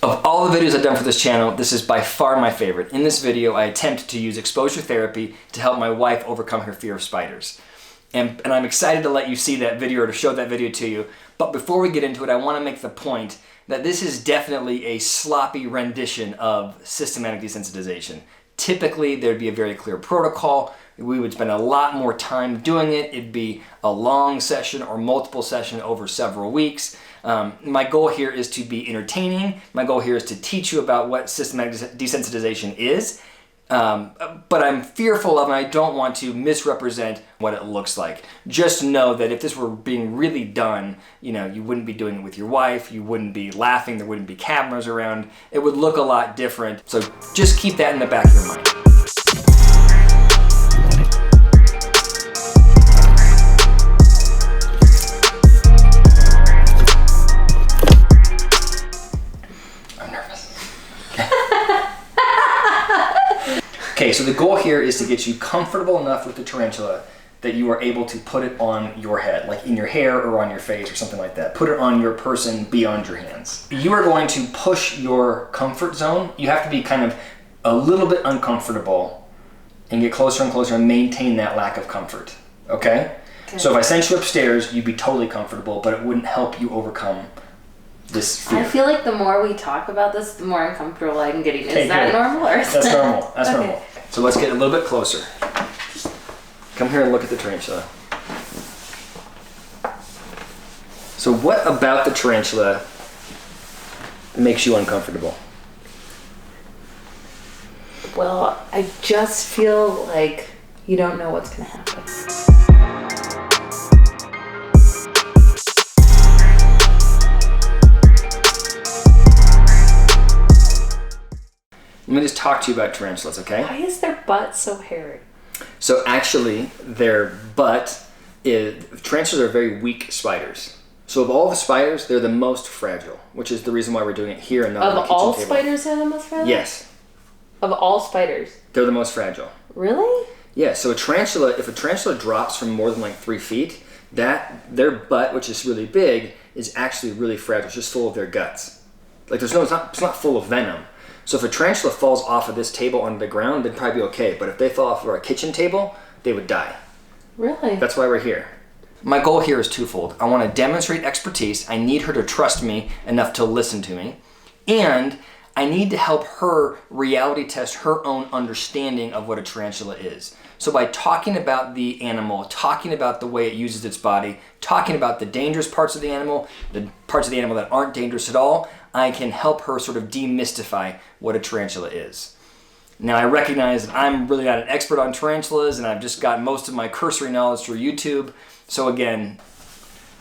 Of all the videos I've done for this channel, this is by far my favorite. In this video, I attempt to use exposure therapy to help my wife overcome her fear of spiders. And I'm excited to let you see that video or to show that video to you. But before we get into it, I want to make the point that this is definitely a sloppy rendition of systematic desensitization. Typically, there'd be a very clear protocol. We would spend a lot more time doing it. It'd be a long session or multiple sessions over several weeks. My goal here is to be entertaining. My goal here is to teach you about what systematic desensitization is. But I'm fearful of, and I don't want to misrepresent what it looks like. Just know that if this were being really done, you wouldn't be doing it with your wife, you wouldn't be laughing, there wouldn't be cameras around. It would look a lot different. So just keep that in the back of your mind. Okay, so the goal here is to get you comfortable enough with the tarantula that you are able to put it on your head, like in your hair or on your face or something like that. Put it on your person beyond your hands. You are going to push your comfort zone. You have to be kind of a little bit uncomfortable and get closer and closer and maintain that lack of comfort, okay? So if I sent you upstairs, you'd be totally comfortable, but it wouldn't help you overcome this fear. I feel like the more we talk about this, the more uncomfortable I'm getting. Is that normal? Or That's normal. That's normal. So let's get a little bit closer. Come here and look at the tarantula. So what about the tarantula makes you uncomfortable? Well, I just feel like you don't know what's going to happen. Let me just talk to you about tarantulas, okay? Why is their butt so hairy? So actually, their butt is... Tarantulas are very weak spiders. So of all the spiders, they're the most fragile, which is the reason why we're doing it here and not on the kitchen table. Of all spiders, they're the most fragile? Yes. Of all spiders? They're the most fragile. Really? Yeah, so if a tarantula drops from more than like 3 feet, their butt, which is really big, is actually really fragile. It's just full of their guts. Like it's not full of venom. So if a tarantula falls off of this table onto the ground, they'd probably be okay. But if they fell off of our kitchen table, they would die. Really? That's why we're here. My goal here is twofold. I want to demonstrate expertise. I need her to trust me enough to listen to me. And I need to help her reality test her own understanding of what a tarantula is. So by talking about the animal, talking about the way it uses its body, talking about the dangerous parts of the animal, the parts of the animal that aren't dangerous at all, I can help her sort of demystify what a tarantula is. Now I recognize that I'm really not an expert on tarantulas and I've just got most of my cursory knowledge through YouTube. So again,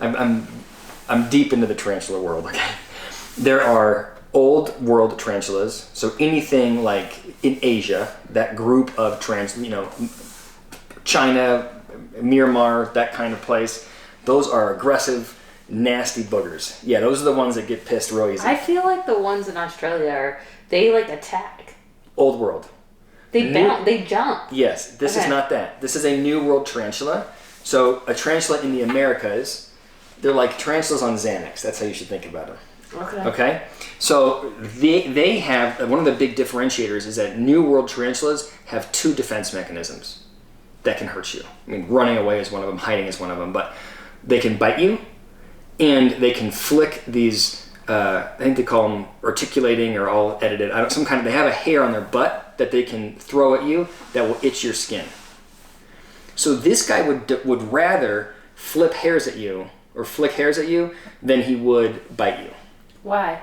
I'm deep into the tarantula world, okay? There are old world tarantulas, so anything like in Asia, that group of China, Myanmar, that kind of place, those are aggressive, nasty boogers. Yeah, those are the ones that get pissed real easy. I feel like the ones in Australia they like attack. Old world. They jump. Yes, this is not that. This is a new world tarantula. So a tarantula in the Americas, they're like tarantulas on Xanax. That's how you should think about them. Okay. So they have, one of the big differentiators is that new world tarantulas have 2 defense mechanisms that can hurt you. I mean, running away is one of them, hiding is one of them, but they can bite you and they can flick these, I think they call them articulating or all edited. They have a hair on their butt that they can throw at you that will itch your skin. So this guy would rather flip hairs at you or flick hairs at you than he would bite you. Why?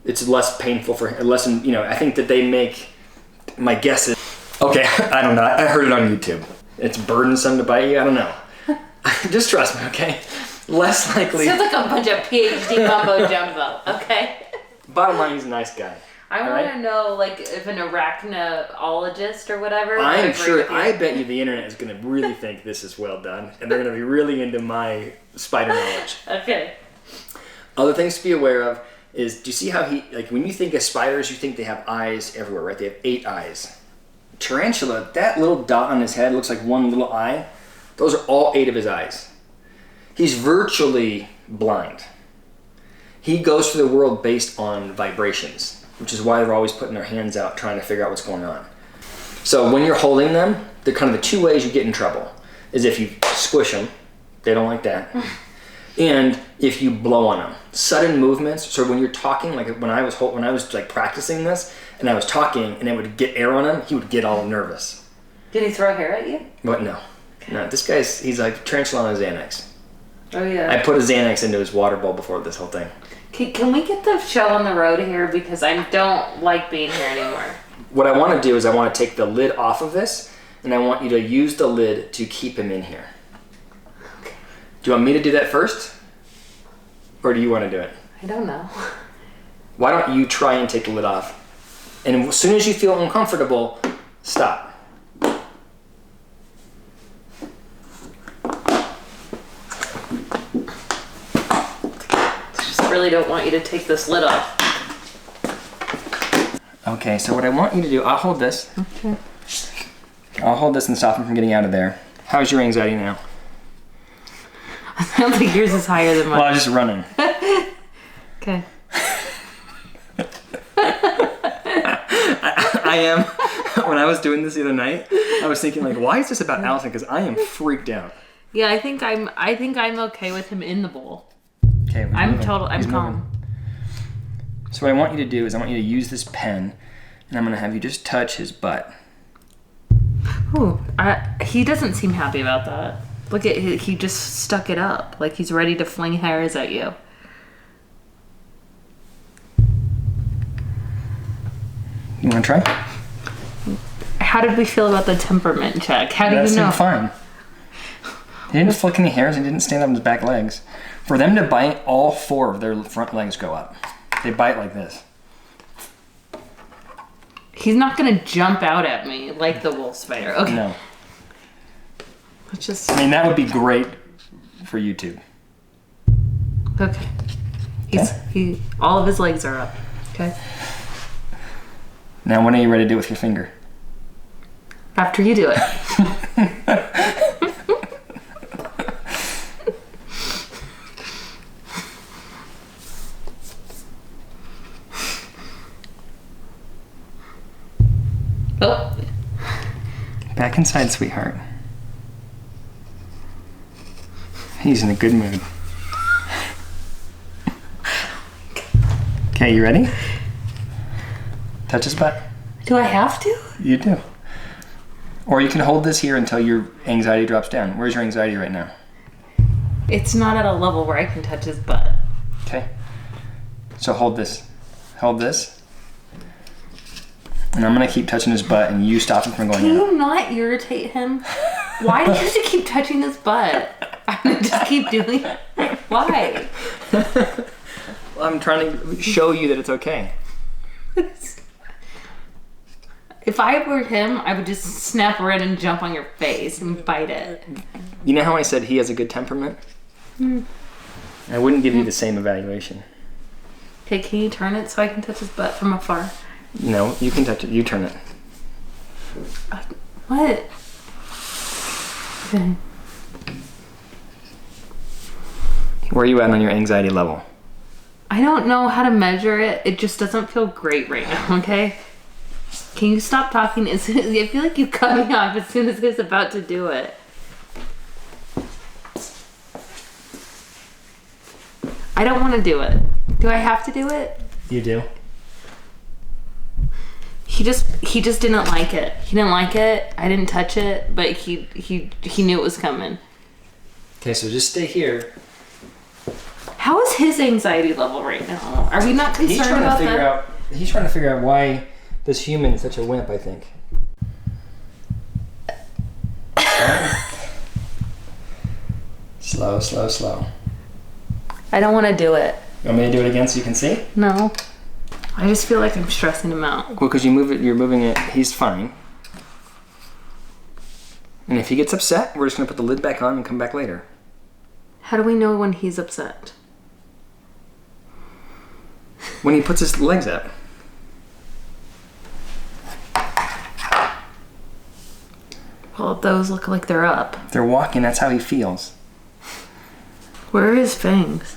It's less painful for him. I think that they make, my guess is, okay, I don't know. I heard it on YouTube. It's burdensome to bite you. I don't know. Just trust me, okay? Less likely. Sounds like a bunch of PhD mumbo jumbo, okay? Bottom line, he's a nice guy. I want to know, like, if an arachnologist or whatever. I'm sure, I bet you the internet is going to really think this is well done, and they're going to be really into my spider knowledge. Okay. Other things to be aware of is, do you see how when you think of spiders, you think they have eyes everywhere, right? They have 8 eyes. Tarantula, that little dot on his head looks like one little eye. Those are all 8 of his eyes. He's virtually blind. He goes through the world based on vibrations, which is why they're always putting their hands out trying to figure out what's going on. So when you're holding them, they're kind of the two ways you get in trouble. Is if you squish them, they don't like that. And if you blow on them. Sudden movements, so when you're talking, like when I was like practicing this, and I was talking and it would get air on him, he would get all nervous. Did he throw hair at you? But no. No, this he's like Tarantula on a Xanax. Oh yeah. I put a Xanax into his water bowl before this whole thing. Can we get the show on the road here, because I don't like being here anymore. What I want to do is I want to take the lid off of this, and I want you to use the lid to keep him in here. Okay. Do you want me to do that first? Or do you want to do it? I don't know. Why don't you try and take the lid off? And as soon as you feel uncomfortable, stop. I just really don't want you to take this lid off. Okay, so what I want you to do, I'll hold this. Okay. I'll hold this and stop him from getting out of there. How's your anxiety now? I don't think yours is higher than mine. Well, I'm just running. Okay. I am. When I was doing this the other night, I was thinking like, why is this about Allison? Because I am freaked out. Yeah, I think I'm okay with him in the bowl. Okay, I'm calm. So what I want you to do is I want you to use this pen, and I'm going to have you just touch his butt. Ooh, he doesn't seem happy about that. Look at he just stuck it up like he's ready to fling hairs at you. You want to try? How did we feel about the temperament check? How do you know? That seemed fine. He didn't flick any hairs and didn't stand up on his back legs. For them to bite, all 4 of their front legs go up. They bite like this. He's not gonna jump out at me like the wolf spider. Okay. No. Let's just. I mean, that would be great for YouTube. Okay. All of his legs are up. Okay. Now, when are you ready to do it with your finger? After you do it. Oh. Back inside, sweetheart. He's in a good mood. Okay, you ready? Touch his butt. Do I have to? You do. Or you can hold this here until your anxiety drops down. Where's your anxiety right now? It's not at a level where I can touch his butt. Okay. So hold this. Hold this. And I'm going to keep touching his butt, and you stop him from going Can out. you not irritate him? Why do you have to keep touching his butt? I'm going to just keep doing it. Why? Well, I'm trying to show you that it's okay. If I were him, I would just snap around and jump on your face and bite it. You know how I said he has a good temperament? I wouldn't give you the same evaluation. Okay, can you turn it so I can touch his butt from afar? No, you can touch it. You turn it. What? Okay. Where are you at on your anxiety level? I don't know how to measure it. It just doesn't feel great right now, okay? Can you stop talking? I feel like you cut me off as soon as I was about to do it. I don't want to do it. Do I have to do it? You do. He just didn't like it. He didn't like it. I didn't touch it, but he knew it was coming. Okay, so just stay here. How is his anxiety level right now? Are we not concerned about that? He's trying to figure out why this human is such a wimp, I think. Slow, slow, slow. I don't want to do it. You want me to do it again so you can see? No. I just feel like I'm stressing him out. Well, because you're moving it, he's fine. And if he gets upset, we're just going to put the lid back on and come back later. How do we know when he's upset? When he puts his legs up. Well, those look like they're up. They're walking, that's how he feels. Where are his fangs?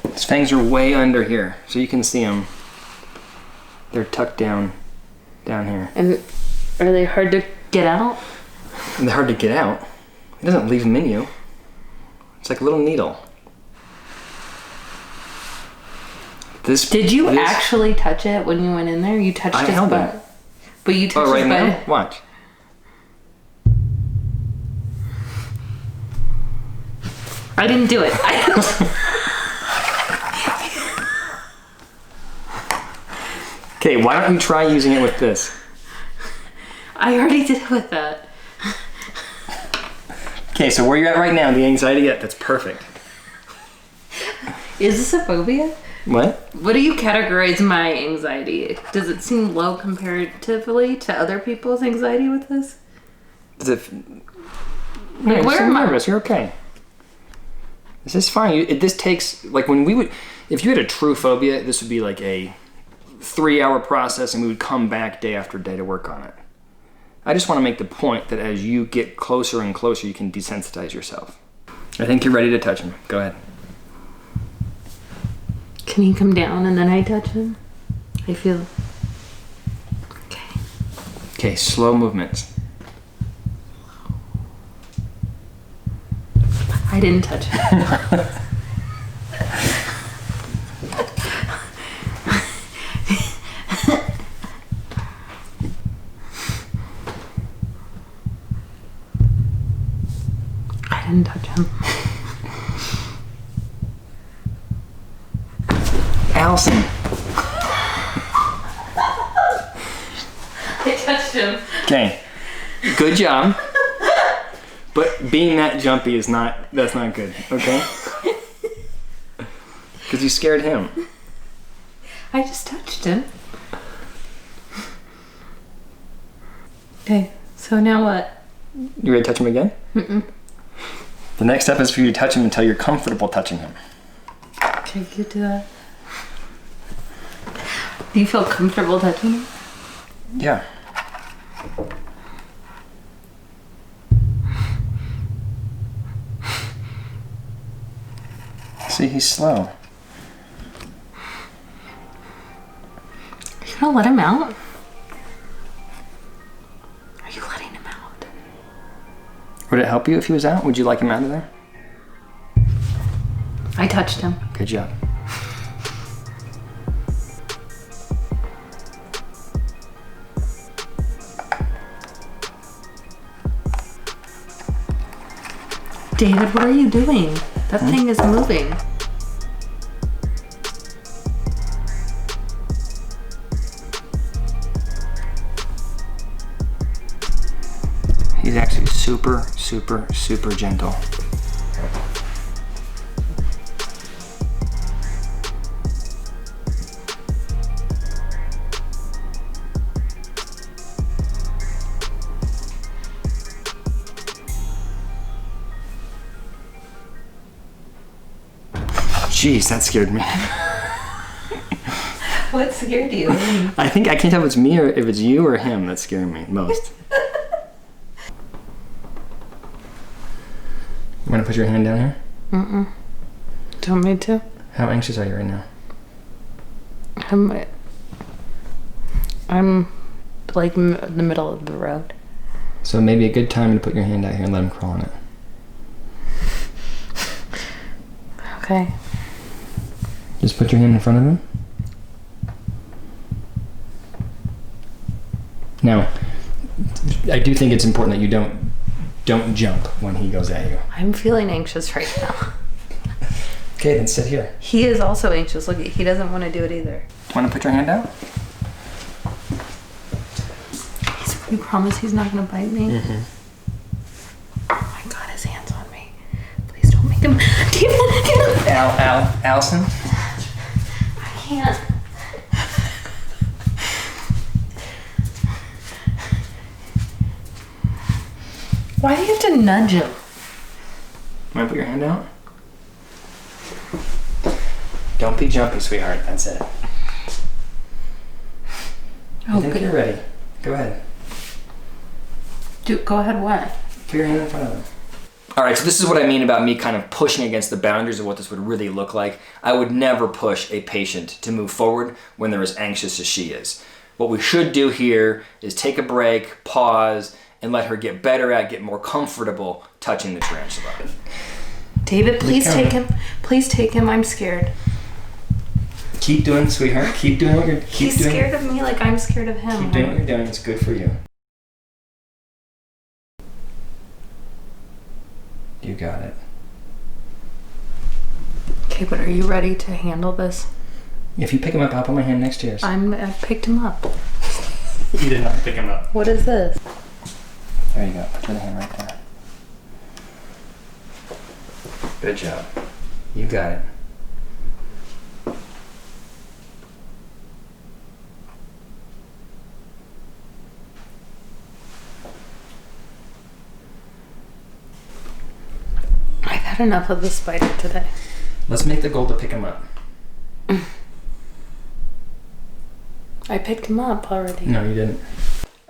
His fangs are way under here, so you can see them. They're tucked down here. And are they hard to get out? And they're hard to get out. It doesn't leave them in you. It's like a little needle. Did you actually touch it when you went in there? You touched his butt. But you touched his butt. Now? Watch. I didn't do it. Okay, why don't you try using it with this? I already did it with that. Okay, so where you're at right now, the anxiety, that's perfect. Is this a phobia? What? What do you categorize my anxiety? Does it seem low comparatively to other people's anxiety with this? Does it... No, you're so nervous. You're okay. This is fine. This takes... Like, when we would... If you had a true phobia, this would be like a 3-hour process, and we would come back day after day to work on it. I just want to make the point that as you get closer and closer, you can desensitize yourself. I think you're ready to touch him. Go ahead. Can he come down and then I touch him? I feel... Okay. Okay, slow movements. I didn't touch him. I didn't touch him. Allison. I touched him. Okay, good job. But being that jumpy is that's not good, okay? Because you scared him. I just touched him. Okay, so now what? You ready to touch him again? Mm-mm. The next step is for you to touch him until you're comfortable touching him. Okay, you do that. Do you feel comfortable touching him? Yeah. See, he's slow. Are you gonna let him out? Are you letting him out? Would it help you if he was out? Would you like him out of there? I touched him. Good job. David, what are you doing? That thing is moving. He's actually super, super, super gentle. Jeez, that scared me. What scared you? I think I can't tell if it's me or if it's you or him that's scaring me most. You want to put your hand down here? Mm-mm. Do you want me to? How anxious are you right now? I'm like in the middle of the road. So maybe a good time to put your hand out here and let him crawl on it. Okay. Just put your hand in front of him. Now, I do think it's important that you don't jump when he goes at you. I'm feeling anxious right now. Okay, then sit here. He is also anxious. Look, he doesn't want to do it either. Want to put your hand out? You promise he's not going to bite me? Mm-hmm. Oh my God, his hand's on me. Please don't make him. Allison? I can't. Why do you have to nudge him? Want to put your hand out? Don't be jumpy, sweetheart. That's it. I think you're ready. Go ahead. Go ahead, what? Put your hand in front of him. All right, so this is what I mean about me kind of pushing against the boundaries of what this would really look like. I would never push a patient to move forward when they're as anxious as she is. What we should do here is take a break, pause, and let her get better at, get more comfortable touching the tarantula. David, please take him. Please take him. I'm scared. Keep doing it, sweetheart. Keep doing what you're doing. He's scared of me like I'm scared of him. Keep doing what you're doing. It's good for you. You got it. Okay, but are you ready to handle this? If you pick him up, I'll put my hand next to yours. I picked him up. You did not pick him up. What is this? There you go. Put the hand right there. Good job. You got it. I've had enough of the spider today. Let's make the goal to pick him up. I picked him up already. No, you didn't.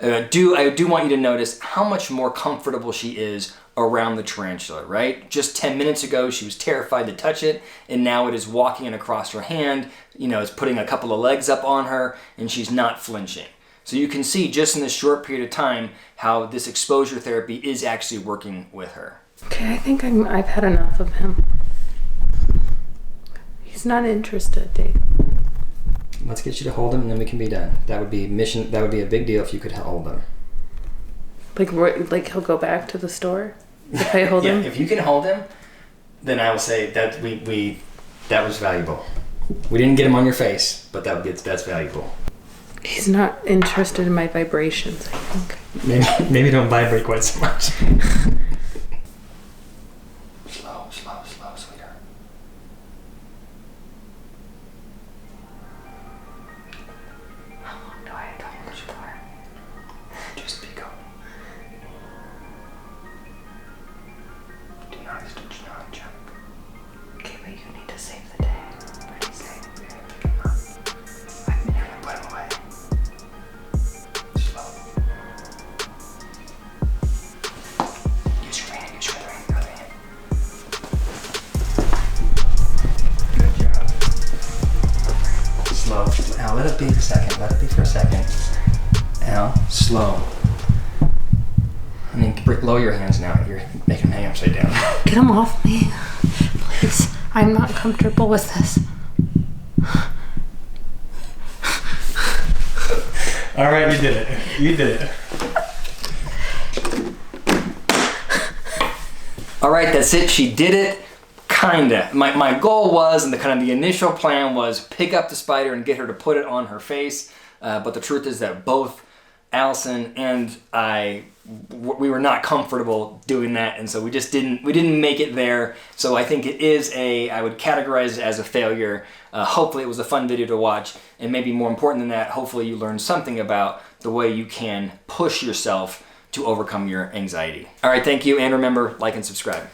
I do want you to notice how much more comfortable she is around the tarantula, right? Just 10 minutes ago, she was terrified to touch it, and now it is walking in across her hand. You know, it's putting a couple of legs up on her, and she's not flinching. So you can see just in this short period of time how this exposure therapy is actually working with her. Okay, I think I've had enough of him. He's not interested, Dave. Let's get you to hold him, and then we can be done. That would be a big deal if you could hold him. Like he'll go back to the store if I hold him? Yeah, if you can hold him, then I will say that that was valuable. We didn't get him on your face, but that's valuable. He's not interested in my vibrations, I think. Maybe don't vibrate quite so much. Slow, sweetheart. How long do I have to hold you for? Just pick up. Do not jump. Okay, but you need to save the day. Pretty safe. I've been here to put him away. Slow. Use your other hand. Good job. Slow. Al, let it be for a second. Al, slow. And then lower your hands now. You're making them hang upside down. Get him off me, please. I'm not comfortable with this. All right, you did it. All right, that's it. She did it. Kinda. My goal was, and the initial plan was, pick up the spider and get her to put it on her face. But the truth is that both Allison and we were not comfortable doing that, and so we didn't make it there. So I think it is I would categorize it as a failure. Hopefully it was a fun video to watch, and maybe more important than that, hopefully you learned something about the way you can push yourself to overcome your anxiety. All right, thank you, and remember, like and subscribe.